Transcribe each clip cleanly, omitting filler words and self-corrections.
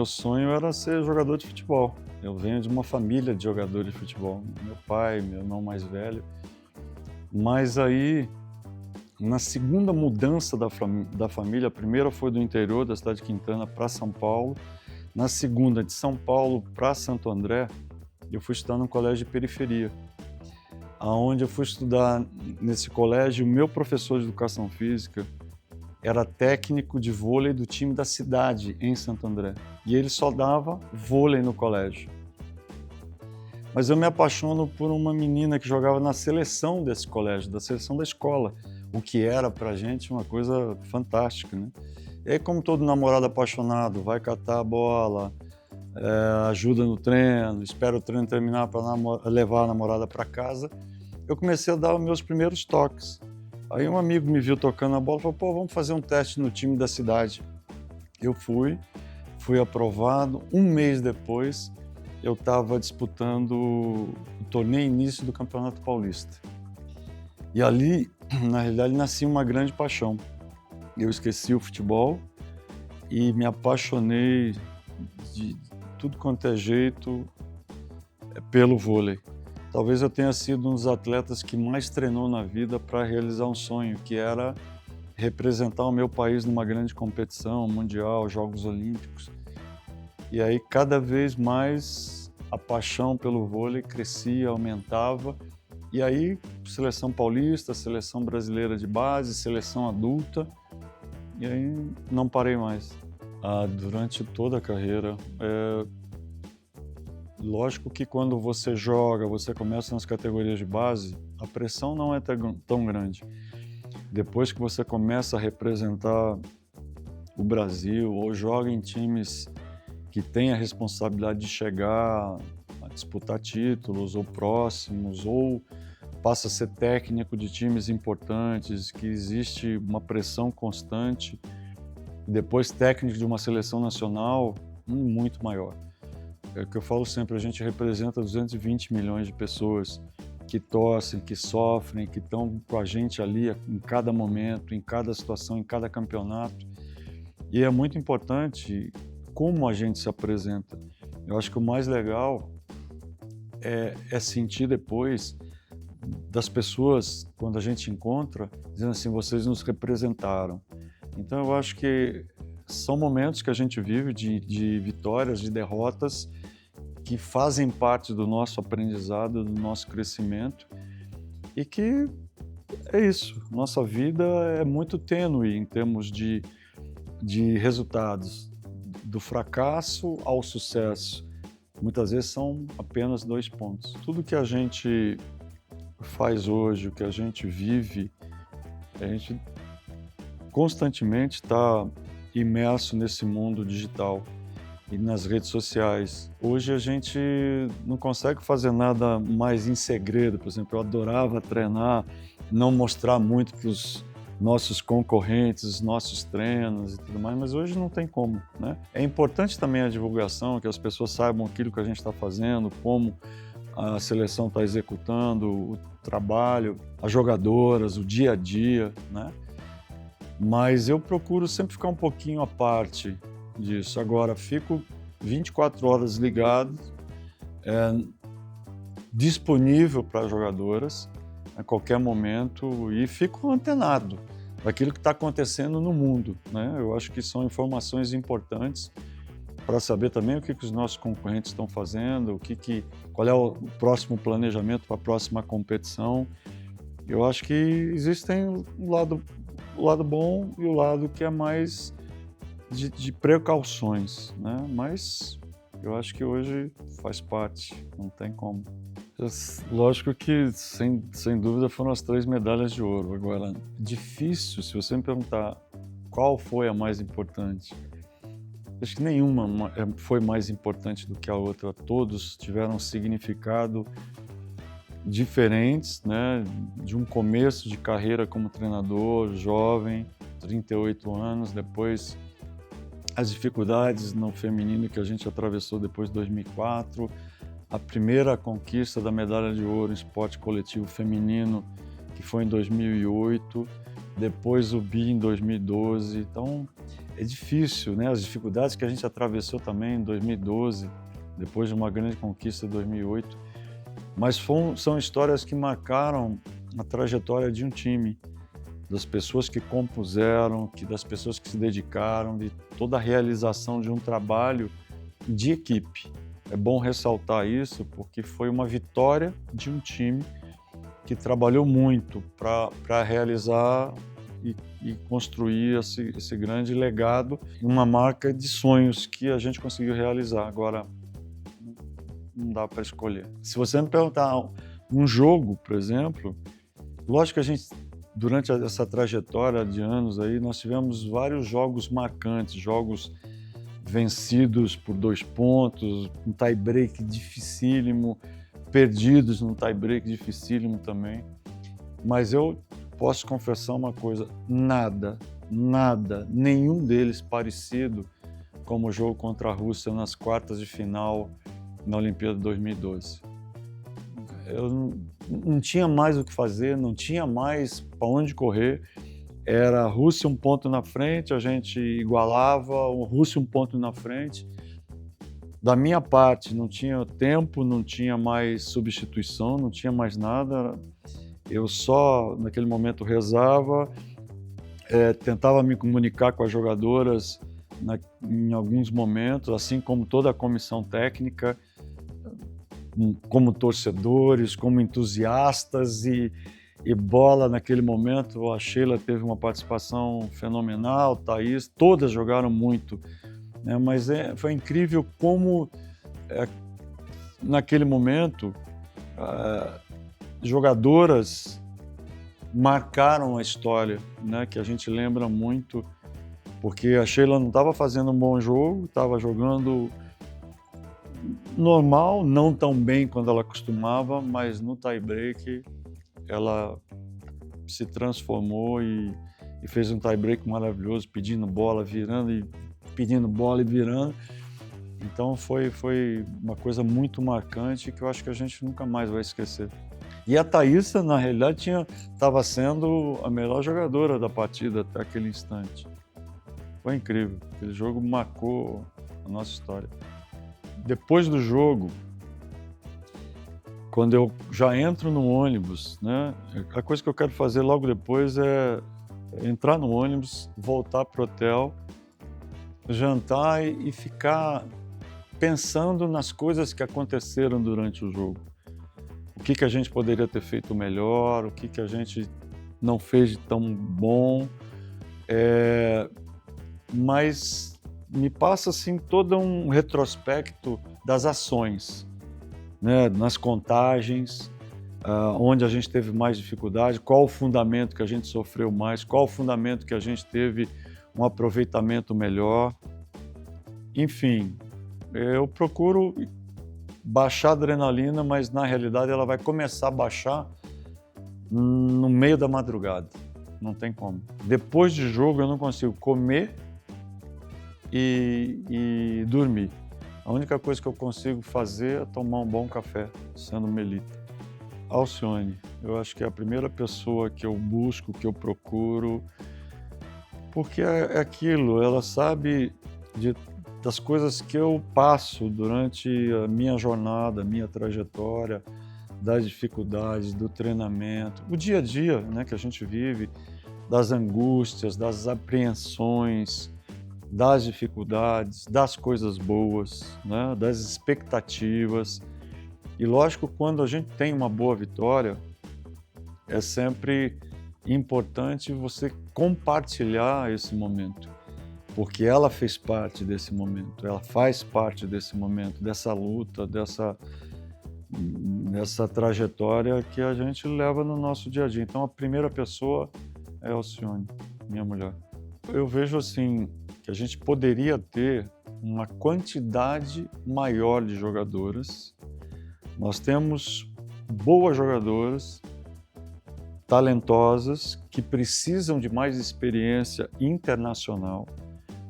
sonho era ser jogador de futebol. Eu venho de uma família de jogadores de futebol. Meu pai, meu irmão mais velho. Mas aí, na segunda mudança da família, a primeira foi do interior da cidade de Quintana para São Paulo. Na segunda, de São Paulo para Santo André, eu fui estudar num colégio de periferia. Aonde eu fui estudar nesse colégio, o meu professor de educação física era técnico de vôlei do time da cidade, em Santo André. E ele só dava vôlei no colégio. Mas eu me apaixono por uma menina que jogava na seleção desse colégio, da seleção da escola, o que era pra gente uma coisa fantástica, né? E aí, como todo namorado apaixonado, vai catar a bola, ajuda no treino, espera o treino terminar para levar a namorada para casa, eu comecei a dar os meus primeiros toques. Aí um amigo me viu tocando a bola e falou, pô, vamos fazer um teste no time da cidade. Eu fui aprovado. Um mês depois, eu estava disputando o torneio início do Campeonato Paulista. E ali, na realidade, nascia uma grande paixão. Eu esqueci o futebol e me apaixonei de tudo quanto é jeito pelo vôlei. Talvez eu tenha sido um dos atletas que mais treinou na vida para realizar um sonho, que era representar o meu país numa grande competição mundial, Jogos Olímpicos. E aí, cada vez mais, a paixão pelo vôlei crescia, aumentava. E aí, seleção paulista, seleção brasileira de base, seleção adulta. E aí, não parei mais. Durante toda a carreira, lógico que quando você joga, você começa nas categorias de base, a pressão não é tão grande. Depois que você começa a representar o Brasil ou joga em times que têm a responsabilidade de chegar a disputar títulos ou próximos, ou passa a ser técnico de times importantes, que existe uma pressão constante, depois técnico de uma seleção nacional, muito maior. É o que eu falo sempre, a gente representa 220 milhões de pessoas que torcem, que sofrem, que estão com a gente ali em cada momento, em cada situação, em cada campeonato. E é muito importante como a gente se apresenta. Eu acho que o mais legal é sentir depois das pessoas, quando a gente encontra, dizendo assim, vocês nos representaram. Então eu acho que são momentos que a gente vive de vitórias, de derrotas, que fazem parte do nosso aprendizado, do nosso crescimento, e que é isso, nossa vida é muito tênue em termos de resultados, do fracasso ao sucesso. Muitas vezes são apenas 2 pontos. Tudo que a gente faz hoje, o que a gente vive, a gente constantemente está imerso nesse mundo digital e nas redes sociais. Hoje a gente não consegue fazer nada mais em segredo. Por exemplo, eu adorava treinar, não mostrar muito para os nossos concorrentes, os nossos treinos e tudo mais, mas hoje não tem como, né? É importante também a divulgação, que as pessoas saibam aquilo que a gente está fazendo, como a seleção está executando, o trabalho, as jogadoras, o dia a dia, né? Mas eu procuro sempre ficar um pouquinho à parte disso. Agora, fico 24 horas ligado, disponível para jogadoras a qualquer momento e fico antenado daquilo que está acontecendo no mundo, né? Eu acho que são informações importantes para saber também o que os nossos concorrentes estão fazendo, qual é o próximo planejamento para a próxima competição. Eu acho que existem o lado bom e o lado que é mais de precauções, né? Mas eu acho que hoje faz parte, não tem como. Lógico que, sem dúvida, foram as 3 medalhas de ouro. Agora, difícil, se você me perguntar qual foi a mais importante, acho que nenhuma foi mais importante do que a outra. Todos tiveram significado diferentes, né? De um começo de carreira como treinador, jovem, 38 anos, depois as dificuldades no feminino que a gente atravessou depois de 2004, a primeira conquista da medalha de ouro em esporte coletivo feminino, que foi em 2008, depois o bi em 2012. Então, é difícil, né? As dificuldades que a gente atravessou também em 2012, depois de uma grande conquista em 2008. Mas são histórias que marcaram a trajetória de um time, das pessoas que compuseram, das pessoas que se dedicaram, de toda a realização de um trabalho de equipe. É bom ressaltar isso, porque foi uma vitória de um time que trabalhou muito para realizar e construir esse grande legado, uma marca de sonhos que a gente conseguiu realizar. Agora, não dá para escolher. Se você me perguntar um jogo, por exemplo, lógico que a gente, durante essa trajetória de anos aí, nós tivemos vários jogos marcantes, jogos vencidos por 2 pontos, um tie-break dificílimo, perdidos num tie-break dificílimo também. Mas eu posso confessar uma coisa, nada, nenhum deles parecido como o jogo contra a Rússia nas quartas de final na Olimpíada de 2012. Eu não tinha mais o que fazer, não tinha mais para onde correr. Era a Rússia um ponto na frente, a gente igualava, a Rússia um ponto na frente. Da minha parte, não tinha tempo, não tinha mais substituição, não tinha mais nada. Eu só, naquele momento, rezava, tentava me comunicar com as jogadoras em alguns momentos, assim como toda a comissão técnica, como torcedores, como entusiastas e bola naquele momento. A Sheila teve uma participação fenomenal, Thaís, todas jogaram muito, né? Mas foi incrível como, naquele momento, jogadoras marcaram a história, né? Que a gente lembra muito, porque a Sheila não estava fazendo um bom jogo, estava jogando normal, não tão bem quando ela costumava, mas no tie-break ela se transformou e fez um tie-break maravilhoso, pedindo bola, virando e pedindo bola e virando. Então foi uma coisa muito marcante que eu acho que a gente nunca mais vai esquecer. E a Thaísa, na realidade, estava sendo a melhor jogadora da partida até aquele instante. Foi incrível, aquele jogo marcou a nossa história. Depois do jogo, quando eu já entro no ônibus, né, a coisa que eu quero fazer logo depois é entrar no ônibus, voltar para o hotel, jantar e ficar pensando nas coisas que aconteceram durante o jogo. O que a gente poderia ter feito melhor, o que a gente não fez de tão bom, mas me passa assim todo um retrospecto das ações, né, nas contagens, onde a gente teve mais dificuldade, qual o fundamento que a gente sofreu mais, qual o fundamento que a gente teve um aproveitamento melhor. Enfim, eu procuro baixar a adrenalina, mas na realidade ela vai começar a baixar no meio da madrugada, não tem como. Depois de jogo eu não consigo comer e dormir. A única coisa que eu consigo fazer é tomar um bom café, sendo Melita. Alcione, eu acho que é a primeira pessoa que eu busco, que eu procuro, porque é aquilo, ela sabe das coisas que eu passo durante a minha jornada, a minha trajetória, das dificuldades, do treinamento, o dia a dia, né, que a gente vive, das angústias, das apreensões, das dificuldades, das coisas boas, né, das expectativas. E lógico, quando a gente tem uma boa vitória, é sempre importante você compartilhar esse momento, porque ela fez parte desse momento, ela faz parte desse momento, dessa luta, dessa trajetória que a gente leva no nosso dia a dia. Então a primeira pessoa é a Alcione, minha mulher. Eu vejo assim que a gente poderia ter uma quantidade maior de jogadoras. Nós temos boas jogadoras, talentosas, que precisam de mais experiência internacional,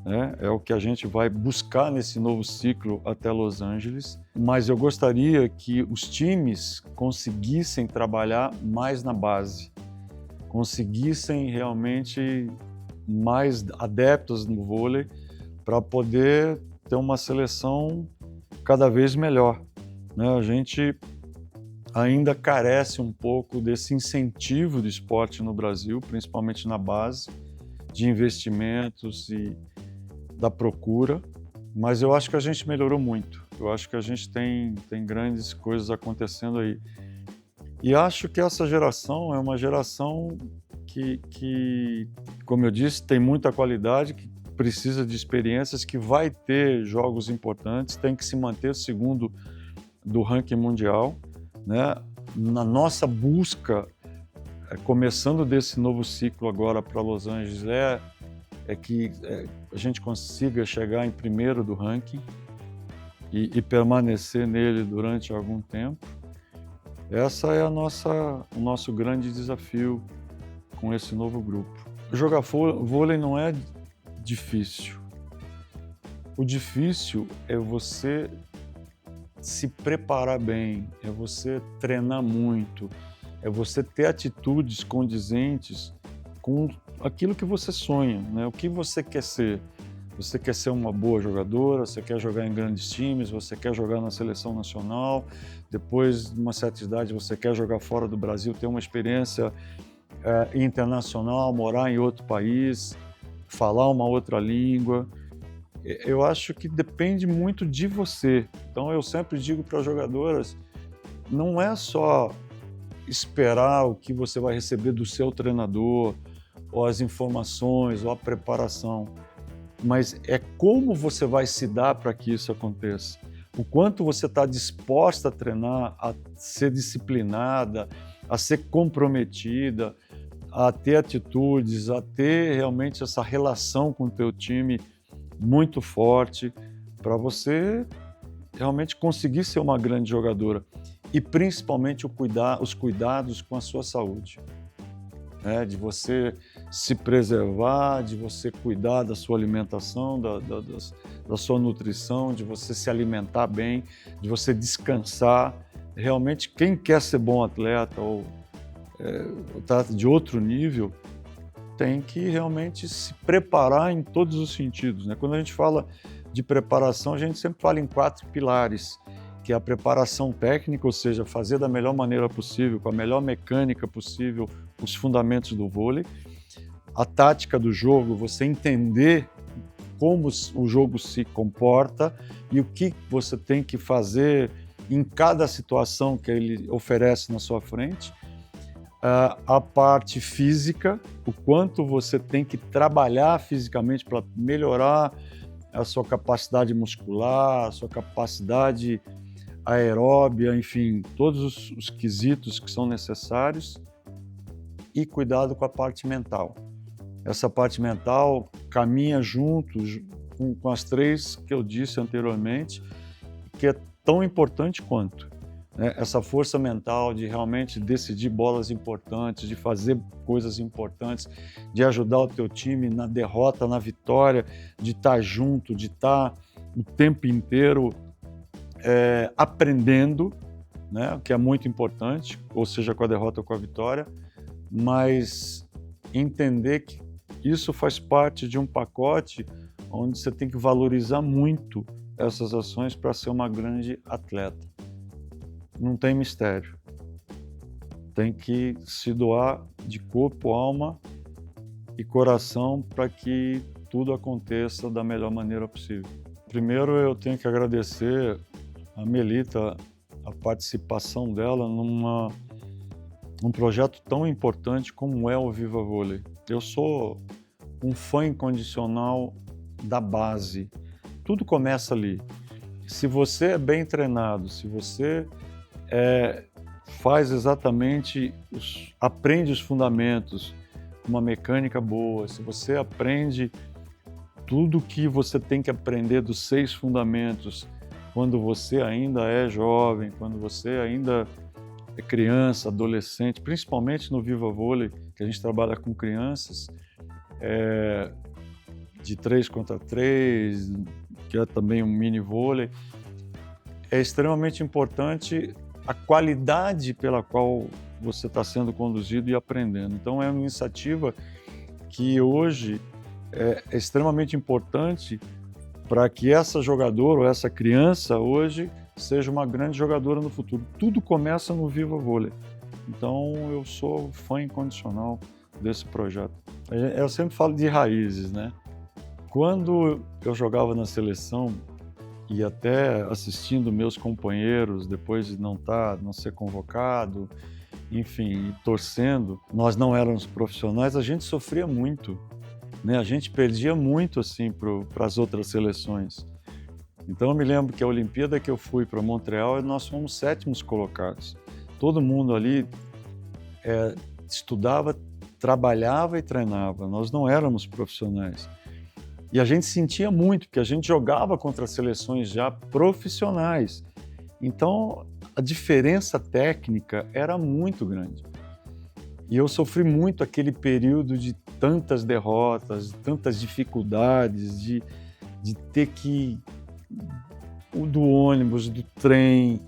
né? É o que a gente vai buscar nesse novo ciclo até Los Angeles. Mas eu gostaria que os times conseguissem trabalhar mais na base, conseguissem realmente mais adeptos no vôlei para poder ter uma seleção cada vez melhor, né? A gente ainda carece um pouco desse incentivo do esporte no Brasil, principalmente na base, de investimentos e da procura, mas eu acho que a gente melhorou muito. Eu acho que a gente tem grandes coisas acontecendo aí. E acho que essa geração é uma geração que, como eu disse, tem muita qualidade, que precisa de experiências, que vai ter jogos importantes, tem que se manter segundo do ranking mundial, né? Na nossa busca, começando desse novo ciclo agora para Los Angeles, é que a gente consiga chegar em primeiro do ranking e permanecer nele durante algum tempo. Essa é o nosso grande desafio com esse novo grupo. Jogar vôlei não é difícil. O difícil é você se preparar bem, é você treinar muito, é você ter atitudes condizentes com aquilo que você sonha, né? O que você quer ser? Você quer ser uma boa jogadora, você quer jogar em grandes times, você quer jogar na seleção nacional, depois de uma certa idade você quer jogar fora do Brasil, ter uma experiência internacional, morar em outro país, falar uma outra língua. Eu acho que depende muito de você. Então eu sempre digo para as jogadoras, não é só esperar o que você vai receber do seu treinador, ou as informações, ou a preparação, mas é como você vai se dar para que isso aconteça. O quanto você está disposta a treinar, a ser disciplinada, a ser comprometida, a ter atitudes, a ter realmente essa relação com o teu time muito forte, para você realmente conseguir ser uma grande jogadora. E principalmente os cuidados com a sua saúde, né? De você se preservar, de você cuidar da sua alimentação, da sua nutrição, de você se alimentar bem, de você descansar. Realmente, quem quer ser bom atleta ou tá de outro nível, tem que realmente se preparar em todos os sentidos, né? Quando a gente fala de preparação, a gente sempre fala em 4 pilares, que é a preparação técnica, ou seja, fazer da melhor maneira possível, com a melhor mecânica possível, os fundamentos do vôlei. A tática do jogo, você entender como o jogo se comporta e o que você tem que fazer em cada situação que ele oferece na sua frente. A parte física, o quanto você tem que trabalhar fisicamente para melhorar a sua capacidade muscular, a sua capacidade aeróbia, enfim, todos os quesitos que são necessários, e cuidado com a parte mental. Essa parte mental caminha junto com as 3 que eu disse anteriormente, que é tão importante quanto, né? Essa força mental de realmente decidir bolas importantes, de fazer coisas importantes, de ajudar o teu time na derrota, na vitória, de estar junto, de estar o tempo inteiro aprendendo, né? O que é muito importante, ou seja, com a derrota ou com a vitória, mas entender que isso faz parte de um pacote onde você tem que valorizar muito essas ações para ser uma grande atleta. Não tem mistério. Tem que se doar de corpo, alma e coração para que tudo aconteça da melhor maneira possível. Primeiro, eu tenho que agradecer a Melita, a participação dela num projeto tão importante como é o Viva Vôlei. Eu sou um fã incondicional da base. Tudo começa ali. Se você é bem treinado, se você faz exatamente, aprende os fundamentos, uma mecânica boa, se você aprende tudo que você tem que aprender dos 6 fundamentos, quando você ainda é jovem, quando você ainda é criança, adolescente, principalmente no Viva Vôlei, que a gente trabalha com crianças, de 3 contra 3, que é também um mini vôlei, é extremamente importante a qualidade pela qual você está sendo conduzido e aprendendo. Então é uma iniciativa que hoje é extremamente importante para que essa jogadora ou essa criança hoje seja uma grande jogadora no futuro. Tudo começa no Viva Vôlei. Então eu sou fã incondicional desse projeto. Eu sempre falo de raízes, né? Quando eu jogava na seleção e até assistindo meus companheiros depois de não ser convocado, enfim, torcendo, nós não éramos profissionais, a gente sofria muito, né? A gente perdia muito assim para as outras seleções. Então eu me lembro que a Olimpíada que eu fui para Montreal, nós fomos 7º colocados. Todo mundo ali estudava, trabalhava e treinava. Nós não éramos profissionais. E a gente sentia muito, porque a gente jogava contra seleções já profissionais. Então, a diferença técnica era muito grande. E eu sofri muito aquele período de tantas derrotas, tantas dificuldades, de ter que... do ônibus, do trem,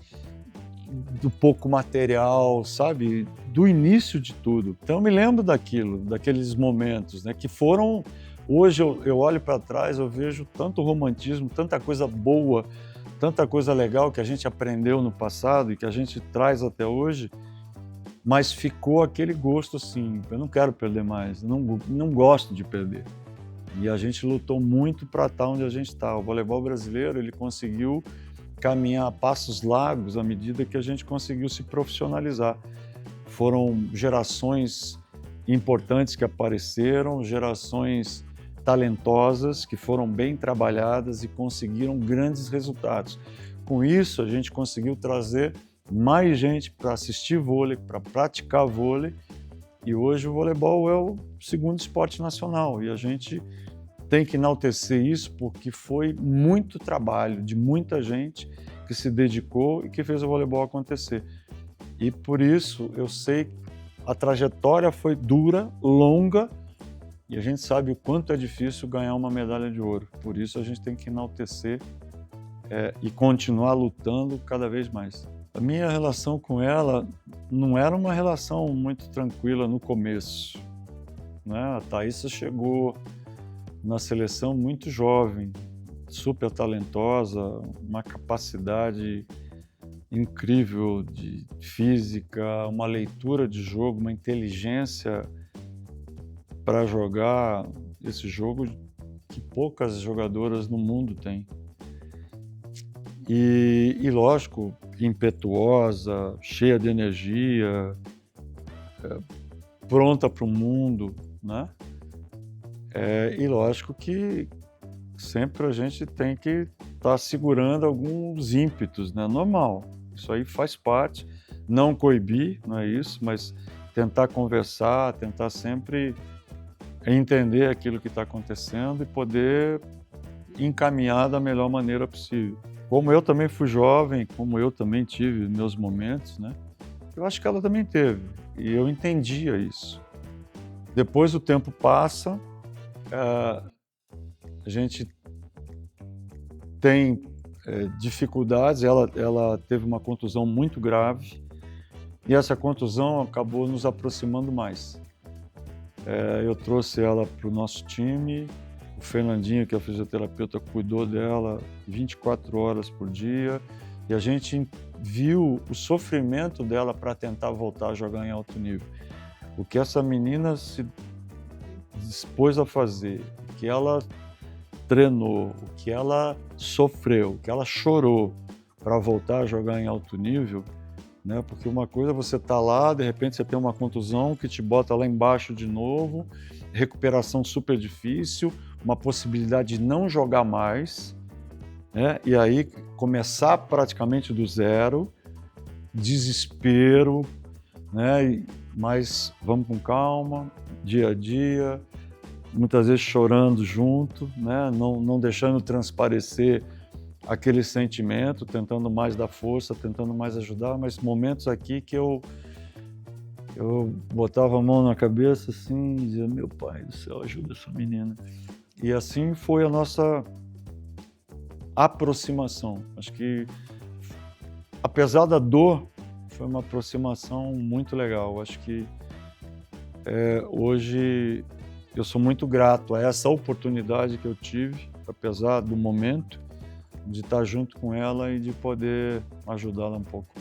do pouco material, sabe? Do início de tudo. Então, eu me lembro daqueles momentos, né? Que foram... Hoje eu olho para trás, eu vejo tanto romantismo, tanta coisa boa, tanta coisa legal que a gente aprendeu no passado e que a gente traz até hoje, mas ficou aquele gosto assim, eu não quero perder mais, não gosto de perder. E a gente lutou muito para estar onde a gente está. O voleibol brasileiro, ele conseguiu caminhar a passos largos à medida que a gente conseguiu se profissionalizar. Foram gerações importantes que apareceram, gerações talentosas, que foram bem trabalhadas e conseguiram grandes resultados. Com isso, a gente conseguiu trazer mais gente para assistir vôlei, para praticar vôlei, e hoje o voleibol é o 2º esporte nacional, e a gente tem que enaltecer isso porque foi muito trabalho de muita gente que se dedicou e que fez o voleibol acontecer. E por isso eu sei que a trajetória foi dura, longa, e a gente sabe o quanto é difícil ganhar uma medalha de ouro. Por isso a gente tem que enaltecer e continuar lutando cada vez mais. A minha relação com ela não era uma relação muito tranquila no começo, né? A Thaíssa chegou na seleção muito jovem, super talentosa, uma capacidade incrível de física, uma leitura de jogo, uma inteligência para jogar esse jogo que poucas jogadoras no mundo têm. E lógico, impetuosa, cheia de energia, pronta para o mundo, né? E lógico que sempre a gente tem que estar segurando alguns ímpetos, né? Normal, isso aí faz parte, não coibir, não é isso, mas tentar conversar, tentar sempre entender aquilo que está acontecendo e poder encaminhar da melhor maneira possível. Como eu também fui jovem, como eu também tive meus momentos, né? Eu acho que ela também teve, e eu entendia isso. Depois o tempo passa, a gente tem dificuldades, ela teve uma contusão muito grave, e essa contusão acabou nos aproximando mais. Eu trouxe ela para o nosso time, o Fernandinho, que é o fisioterapeuta, cuidou dela 24 horas por dia, e a gente viu o sofrimento dela para tentar voltar a jogar em alto nível. O que essa menina se dispôs a fazer, o que ela treinou, o que ela sofreu, o que ela chorou para voltar a jogar em alto nível, né? Porque uma coisa é você estar lá, de repente você tem uma contusão que te bota lá embaixo de novo, recuperação super difícil, uma possibilidade de não jogar mais, né? E aí começar praticamente do zero, desespero, né? Mas vamos com calma, dia a dia, muitas vezes chorando junto, né? Não deixando transparecer aquele sentimento, tentando mais dar força, tentando mais ajudar, mas momentos aqui que eu botava a mão na cabeça assim e dizia, meu pai do céu, ajuda essa menina. E assim foi a nossa aproximação. Acho que, apesar da dor, foi uma aproximação muito legal. Acho que hoje eu sou muito grato a essa oportunidade que eu tive, apesar do momento, de estar junto com ela e de poder ajudá-la um pouco.